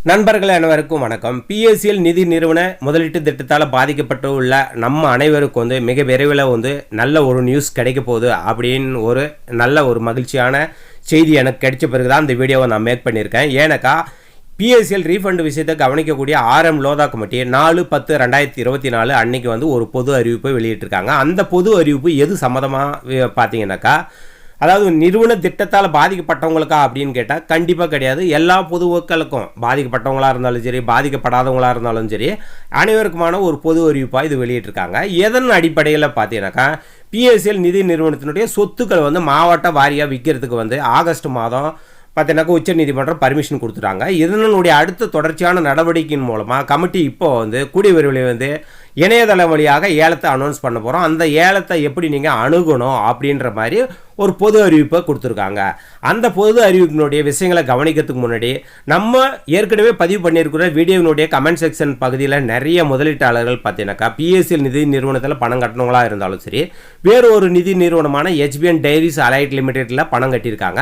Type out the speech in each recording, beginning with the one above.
நண்பர்கள் அனைவருக்கும் வணக்கம். பிஎஸ்சிஎல் நிதி நிறுவன முதலீட்டு திட்டத்தால் பாதிக்கப்பட்டு உள்ள நம்ம அனைவருக்கும் மிக விரைவில் நல்ல ஒரு நியூஸ் கிடைக்க போகுது அப்படின்னு நல்ல ஒரு மகிழ்ச்சியான செய்தி எனக்கு கிடைச்ச பிறகு தான் இந்த வீடியோவை நான் மேக் பண்ணியிருக்கேன். ஏன்னாக்கா பிஎஸ்சிஎல் ரீஃபண்ட் விஷயத்தை கவனிக்கக்கூடிய RM லோதா கமிட்டி 4/10/2024 அன்னைக்கு ஒரு பொது அறிவிப்பை வெளியிட்டிருக்காங்க. அந்த பொது அறிவிப்பு எது சம்மந்தமாக பார்த்தீங்கன்னாக்கா, அதாவது நிறுவன திட்டத்தால் பாதிக்கப்பட்டவங்களுக்கா அப்படின்னு கேட்டால் கண்டிப்பாக கிடையாது. எல்லா பொதுமக்களுக்கும், பாதிக்கப்பட்டவங்களாக இருந்தாலும் சரி, பாதிக்கப்படாதவங்களாக இருந்தாலும் சரி, அனைவருக்குமான ஒரு பொது அறிவிப்பாக இது வெளியிட்டிருக்காங்க. எதன் அடிப்படையில் பார்த்தீங்கன்னாக்கா, பிஎஸ்சிஎல் நிதி நிறுவனத்தினுடைய சொத்துக்கள் மாவட்ட வாரியாக விற்கிறதுக்கு ஆகஸ்ட் மாதம் பார்த்தீங்கன்னாக்கா உச்ச நீதிமன்றம் பர்மிஷன் கொடுத்துட்டாங்க. இதனுடைய அடுத்த தொடர்ச்சியான நடவடிக்கையின் மூலமாக கமிட்டி இப்போ கூடிய விரைவில் இணையதளம் வழியாக ஏலத்தை அனௌன்ஸ் பண்ண போகிறோம். அந்த ஏலத்தை எப்படி நீங்கள் அணுகணும் அப்படின்ற மாதிரி ஒரு பொது அறிவிப்பை கொடுத்துருக்காங்க. அந்த பொது அறிவிப்பினுடைய விஷயங்களை கவனிக்கிறதுக்கு முன்னாடி நம்ம ஏற்கனவே பதிவு பண்ணியிருக்கிற வீடியோவினுடைய கமெண்ட் செக்ஷன் பகுதியில் நிறைய முதலீட்டாளர்கள் பார்த்தீங்கன்னாக்கா பிஎஸ்சிஎல் நிதி நிறுவனத்தில் பணம் கட்டணவங்களாக இருந்தாலும் சரி, வேறு ஒரு நிதி நிறுவனமான HBN டைரிஸ் அலைட் லிமிடெட்டில் பணம் கட்டியிருக்காங்க.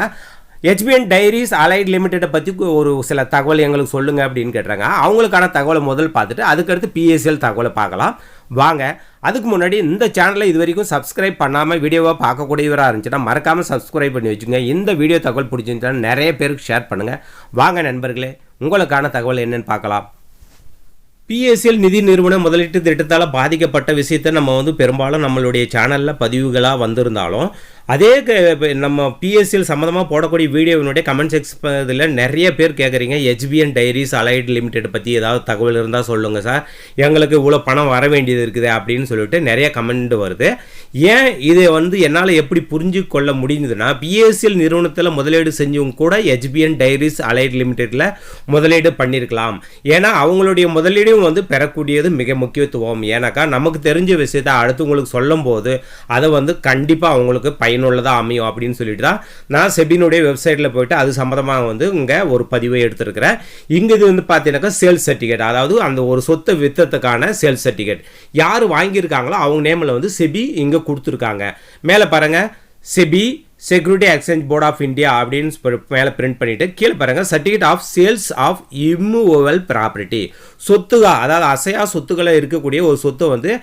HBN டைரிஸ் அலைட் லிமிடெட்டை பற்றி ஒரு சில தகவல் எங்களுக்கு சொல்லுங்கள் அப்படின்னு கேட்டுறாங்க. அவங்களுக்கான தகவலை முதல் பார்த்துட்டு அதுக்கடுத்து பிஎஸ்சிஎல் தகவலை பார்க்கலாம் வாங்க. அதுக்கு முன்னாடி இந்த சேனலை இது வரைக்கும் சப்ஸ்கிரைப் பண்ணாமல் வீடியோவை பார்க்கக்கூடியவராக இருந்துச்சுன்னா மறக்காமல் சப்ஸ்கிரைப் பண்ணி வச்சுங்க. இந்த வீடியோ தகவல் பிடிச்சிருந்துச்சுன்னா நிறைய பேருக்கு ஷேர் பண்ணுங்கள். வாங்க நண்பர்களே, உங்களுக்கான தகவல் என்னென்னு பார்க்கலாம். பிஎஸ்சிஎல் நிதி நிறுவன முதலீட்டு திட்டத்தால் பாதிக்கப்பட்ட விஷயத்தை நம்ம பெரும்பாலும் நம்மளுடைய சேனலில் பதிவுகளாக வந்திருந்தாலும், அதே நம்ம பிஎஸ்சிஎல் சம்மந்தமாக போடக்கூடிய வீடியோவினுடைய கமெண்ட் செக்ஷனில் நிறைய பேர் கேட்குறீங்க, HBN டைரிஸ் அலைட் லிமிடெட் பற்றி ஏதாவது தகவல் இருந்தால் சொல்லுங்கள் சார், எங்களுக்கு இவ்வளோ பணம் வர வேண்டியது இருக்குது அப்படின்னு சொல்லிட்டு நிறைய கமெண்ட் வருது. ஏன் இதை என்னால் எப்படி புரிஞ்சு கொள்ள முடியுதுன்னா, பிஎஸ்சிஎல் நிறுவனத்தில் முதலீடு செஞ்சவங்க கூட HBN டைரிஸ் அலைட் லிமிடெட்டில் முதலீடு பண்ணியிருக்கலாம். ஏன்னா அவங்களுடைய முதலீடும் பெறக்கூடியது மிக முக்கியத்துவம். ஏன்னாக்கா நமக்கு தெரிஞ்ச விஷயத்தை அடுத்தவங்களுக்கு சொல்லும் போது அதை கண்டிப்பாக அவங்களுக்கு பயனுள்ளதாக அமையும் அப்படின்னு சொல்லிட்டு தான் நான் செபினுடைய வெப்சைட்டில் போயிட்டு அது சம்மந்தமாக இங்கே ஒரு பதிவை எடுத்திருக்கிறேன். இங்கே இது பார்த்தீங்கன்னாக்கா சேல்ஸ் சர்டிஃபிகேட், அதாவது அந்த ஒரு சொத்தை விற்றத்துக்கான சேல்ஸ் சர்டிஃபிகேட் யார் வாங்கியிருக்காங்களோ அவங்க நேமில் செபி இங்கே கொடுத்துருக்காங்க. மேலே பாருங்கள், SEBI security exchange board of India அப்படின்னு மேலே பிரிண்ட் பண்ணிவிட்டு கீழே பாருங்கள், certificate of sales of immovable property, சொத்துகா அதாவது அசையா சொத்துக்களை இருக்கக்கூடிய ஒரு சொத்தை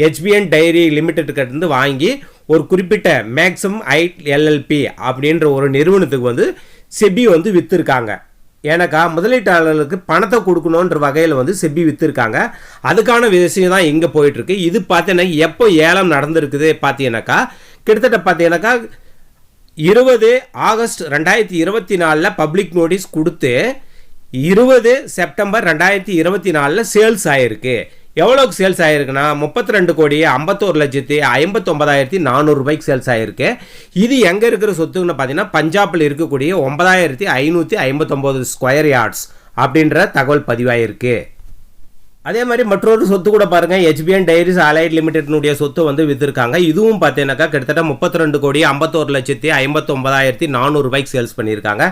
HBN டைரி லிமிடெட்டுக்கிட்ட வாங்கி ஒரு குறிப்பிட்ட மேக்ஸிமம் ஐட் LLP அப்படின்ற ஒரு நிறுவனத்துக்கு செபி விற்றுருக்காங்க. ஏன்னாக்கா முதலீட்டாளர்களுக்கு பணத்தை கொடுக்கணுன்ற வகையில் செபி விற்றுருக்காங்க. அதுக்கான விஷயம் தான் இங்கே போயிட்டுருக்கு. இது பார்த்தீங்கன்னா எப்போ ஏலம் நடந்திருக்குது பார்த்தீங்கன்னாக்கா, கிட்டத்தட்ட பார்த்தீங்கன்னாக்கா 20 ஆகஸ்ட் 2024 பப்ளிக் நோட்டீஸ் கொடுத்து 20 செப்டம்பர் 2024 சேல்ஸ் ஆகிருக்கு. எவ்வளோக்கு சேல்ஸ் ஆகிருக்குன்னா 32,51,59,400 ரூபாய்க்கு சேல்ஸ் ஆகிருக்கு. இது எங்கே இருக்கிற சொத்துன்னு பார்த்தீங்கன்னா பஞ்சாபில் இருக்கக்கூடிய 9,559 ஸ்கொயர் யார்ட்ஸ் அப்படின்ற தகவல் பதிவாயிருக்கு. அதே மாதிரி மற்றொரு சொத்து கூட பாருங்கள், HBN டைரிஸ் அலைட் லிமிடெட்னுடைய சொத்து விற்றுருக்காங்க. இதுவும் பார்த்தீங்கன்னாக்கா கிட்டத்தட்ட 32,51,59,400 ரூபாய்க்கு சேல்ஸ் பண்ணியிருக்காங்க.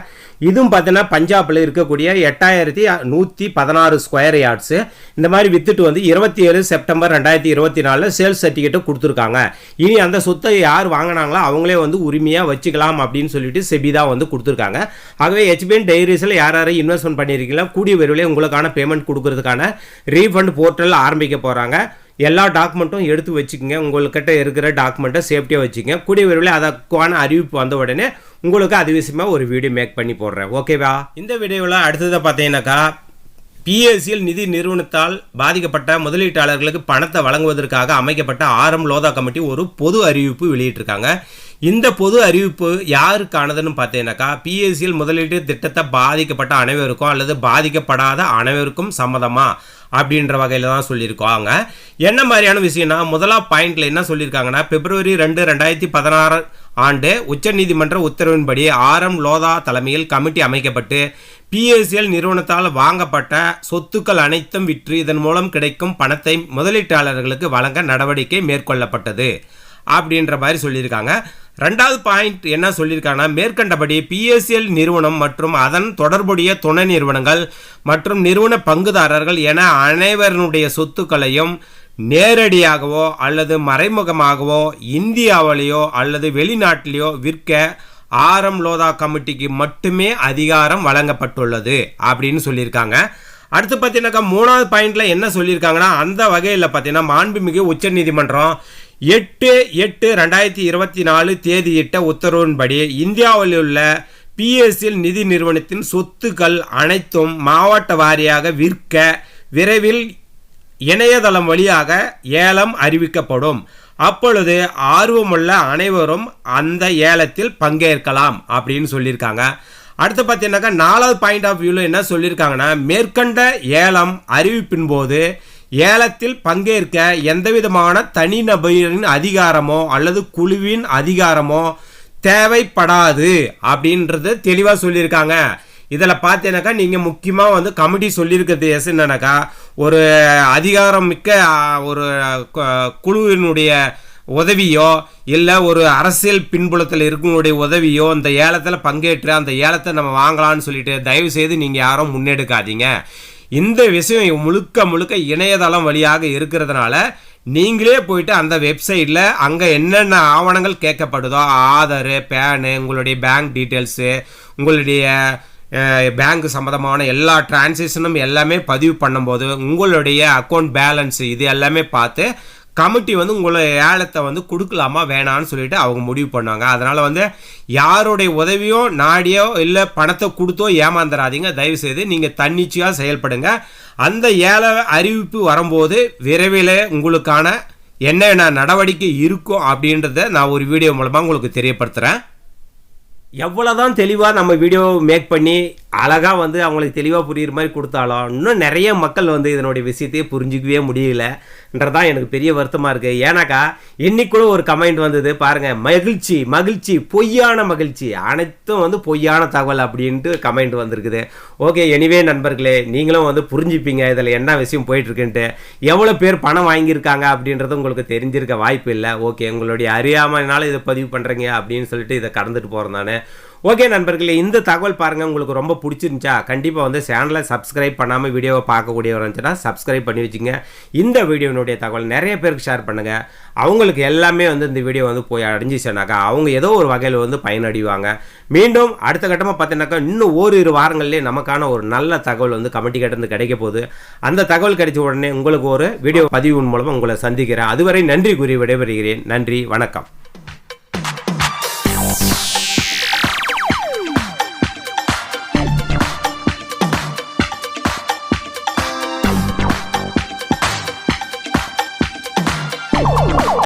இதுவும் பார்த்தீங்கன்னா பஞ்சாபில் இருக்கக்கூடிய 8,116 ஸ்கொயர் யார்ட்ஸு இந்த மாதிரி விற்றுட்டு 27 செப்டம்பர் 2024 சேல்ஸ் சர்டிஃபிகேட்டை கொடுத்துருக்காங்க. இனி அந்த சொத்தை யார் வாங்கினாங்களோ அவங்களே உரிமையாக வச்சுக்கலாம் அப்படின்னு சொல்லிட்டு செபி தான் கொடுத்துருக்காங்க. ஆகவே HBN டைரிஸில் யார் யாரும் இன்வெஸ்ட்மெண்ட் பண்ணியிருக்கீங்களா, கூடிய விரைவில் உங்களுக்கான பேமெண்ட் கொடுக்கறதுக்கான ரீஃபண்ட் போர்ட்டல் ஆரம்பிக்க போகிறாங்க. எல்லா டாக்குமெண்ட்டும் எடுத்து வச்சுக்கோங்க. உங்கள்கிட்ட இருக்கிற டாக்குமெண்ட்டை சேஃப்டியாக வச்சுக்கோங்க. கூடிய விரைவில் அதற்கான அறிவிப்பு வந்த உடனே உங்களுக்கு அது விஷயமாக ஒரு வீடியோ மேக் பண்ணி போடுறேன். ஓகேவா? இந்த வீடியோவில் அடுத்ததை பார்த்தீங்கன்னாக்கா, பிஎஸ்சிஎல் நிதி நிறுவனத்தால் பாதிக்கப்பட்ட முதலீட்டாளர்களுக்கு பணத்தை வழங்குவதற்காக அமைக்கப்பட்ட RM லோதா கமிட்டி ஒரு பொது அறிவிப்பு வெளியிட்டிருக்காங்க. இந்த பொது அறிவிப்பு யாருக்கானதுன்னு பார்த்தீங்கன்னாக்கா, பிஎஸ்சிஎல் முதலீட்டு திட்டத்தை பாதிக்கப்பட்ட அனைவருக்கும் அல்லது பாதிக்கப்படாத அனைவருக்கும் சம்மதமா அப்படின்ற வகையில் தான் சொல்லியிருக்காங்க. என்ன மாதிரியான விஷயம்னா, முதலாம் பாயிண்டில் என்ன சொல்லியிருக்காங்கன்னா, February 2, 2016 ஆண்டு உச்சநீதிமன்ற உத்தரவின்படி RM லோதா தலைமையில் கமிட்டி அமைக்கப்பட்டு பிஎஸ்சிஎல் நிறுவனத்தால் வாங்கப்பட்ட சொத்துக்கள் அனைத்தும் விற்று இதன் மூலம் கிடைக்கும் பணத்தை முதலீட்டாளர்களுக்கு வழங்க நடவடிக்கை மேற்கொள்ளப்பட்டது அப்படின்ற மாதிரி சொல்லியிருக்காங்க. ரெண்டாவது பாயிண்ட் என்ன சொல்லியிருக்காங்கன்னா, மேற்கண்டபடி பிஎஸ்சிஎல் நிறுவனம் மற்றும் அதன் தொடர்புடைய துணை நிறுவனங்கள் மற்றும் நிறுவன பங்குதாரர்கள் என அனைவருடைய சொத்துக்களையும் நேரடியாகவோ அல்லது மறைமுகமாகவோ இந்தியாவிலேயோ அல்லது வெளிநாட்டிலேயோ விற்க ஆரம் லோதா கமிட்டிக்கு மட்டுமே அதிகாரம் வழங்கப்பட்டுள்ளது அப்படின்னு சொல்லியிருக்காங்க. அடுத்து பார்த்தீங்கன்னாக்கா 3வது பாயிண்ட்ல என்ன சொல்லியிருக்காங்கன்னா, அந்த வகையில் பார்த்தீங்கன்னா மாண்புமிகு உச்சநீதிமன்றம் 8/8/2024 தேதியிட்ட உத்தரவின்படி இந்தியாவில் உள்ள பிஎஸ்சிஎல் நிதி நிறுவனத்தின் சொத்துக்கள் அனைத்தும் மாவட்ட வாரியாக விற்க விரைவில் இணையதளம் வழியாக ஏலம் அறிவிக்கப்படும். அப்பொழுது ஆர்வமுள்ள அனைவரும் அந்த ஏலத்தில் பங்கேற்கலாம் அப்படின்னு சொல்லியிருக்காங்க. அடுத்து பார்த்தீங்கன்னாக்கா 4வது பாயிண்ட் ஆஃப் வியூவில் என்ன சொல்லியிருக்காங்கன்னா, மேற்கண்ட ஏலம் அறிவிப்பின் போது ஏலத்தில் பங்கேற்க எந்தவிதமான தனிநபரின் அதிகாரமோ அல்லது குழுவின் அதிகாரமோ தேவைப்படாது அப்படின்றது தெளிவாக சொல்லியிருக்காங்க. இதில் பார்த்தீங்கன்னாக்கா நீங்கள் முக்கியமாக வந்து கமிட்டி சொல்லியிருக்கிறது என்னன்னாக்கா, ஒரு அதிகாரம் மிக்க ஒரு குழுவினுடைய உதவியோ இல்லை ஒரு அரசியல் பின்புலத்தில் இருக்கவங்களுடைய உதவியோ இந்த ஏலத்தில் பங்கேற்று அந்த ஏலத்தை நம்ம வாங்கலாம்னு சொல்லிட்டு தயவு செய்து நீங்கள் யாரும் முன்னெடுக்காதீங்க. இந்த விஷயம் முழுக்க இணையதளம் வழியாக இருக்கிறதுனால நீங்களே போயிட்டு அந்த வெப்சைட்டில் அங்கே என்னென்ன ஆவணங்கள் கேட்கப்படுதோ, ஆதார், பேனு, உங்களுடைய பேங்க் டீட்டெயில்ஸு, உங்களுடைய பேங்க் சம்மந்தமான எல்லா டிரான்சாக்ஷனும் எல்லாமே பதிவு பண்ணும்போது உங்களுடைய அக்கௌண்ட் பேலன்ஸு இது எல்லாமே பார்த்து கமிட்டி வந்து உங்களை ஏலத்தை வந்து கொடுக்கலாமா வேணான்னு சொல்லிட்டு அவங்க முடிவு பண்ணுவாங்க. அதனால் வந்து யாருடைய உதவியோ நாடியோ இல்லை பணத்தை கொடுத்தோ ஏமாந்துடாதீங்க. தயவுசெய்து நீங்கள் தன்னிச்சையாக செயல்படுங்க. அந்த ஏல அறிவிப்பு வரும்போது விரைவில் உங்களுக்கான என்னென்ன நடவடிக்கை இருக்கும் அப்படின்றத நான் ஒரு வீடியோ மூலமாக உங்களுக்கு தெரியப்படுத்துகிறேன். எவ்வளோதான் தெளிவாக நம்ம வீடியோ மேக் பண்ணி அழகாக வந்து அவங்களுக்கு தெளிவாக புரியுற மாதிரி கொடுத்தாலும் இன்னும் நிறைய மக்கள் வந்து இதனுடைய விஷயத்தையே புரிஞ்சிக்கவே முடியலன்றதான் எனக்கு பெரிய வருத்தமாக இருக்குது. ஏன்னாக்கா இன்னைக்குள்ள ஒரு கமெண்ட் வந்தது பாருங்கள், மகிழ்ச்சி பொய்யான மகிழ்ச்சி, அனைத்தும் வந்து பொய்யான தகவல் அப்படின்ட்டு கமெண்ட் வந்திருக்குது. ஓகே, எனிவே நண்பர்களே, நீங்களும் வந்து புரிஞ்சுப்பீங்க இதில் என்ன விஷயம் போயிட்டுருக்குன்ட்டு. எவ்வளோ பேர் பணம் வாங்கியிருக்காங்க அப்படின்றது உங்களுக்கு தெரிஞ்சிருக்க வாய்ப்பு இல்லை. ஓகே, உங்களுடைய அறியாமையினால இதை பதிவு பண்ணுறீங்க அப்படின்னு சொல்லிட்டு இதை கடந்துட்டு போகிறேன் நான். ஓகே நண்பர்களே, இந்த தகவல் பாருங்கள் உங்களுக்கு ரொம்ப பிடிச்சிருந்துச்சா கண்டிப்பாக வந்து சேனலை சப்ஸ்கிரைப் பண்ணாமல் வீடியோவை பார்க்கக்கூடியவர் இருந்துச்சுன்னா சப்ஸ்கிரைப் பண்ணி வச்சுங்க. இந்த வீடியோனுடைய தகவல் நிறைய பேருக்கு ஷேர் பண்ணுங்கள். அவங்களுக்கு எல்லாமே வந்து இந்த வீடியோ வந்து போய் அடைஞ்சிச்சுனாக்கா அவங்க ஏதோ ஒரு வகையில் வந்து பயனடைவாங்க. மீண்டும் அடுத்த கட்டமாக பார்த்தீங்கன்னாக்கா இன்னும் ஓரிரு வாரங்கள்லேயே நமக்கான ஒரு நல்ல தகவல் வந்து கமிட்டி கிட்ட கிடைக்க போகுது. அந்த தகவல் கிடைச்ச உடனே உங்களுக்கு ஒரு வீடியோ பதிவின் மூலமாக உங்களை சந்திக்கிறேன். அதுவரை நன்றி கூறி விடைபெறுகிறேன். நன்றி, வணக்கம்.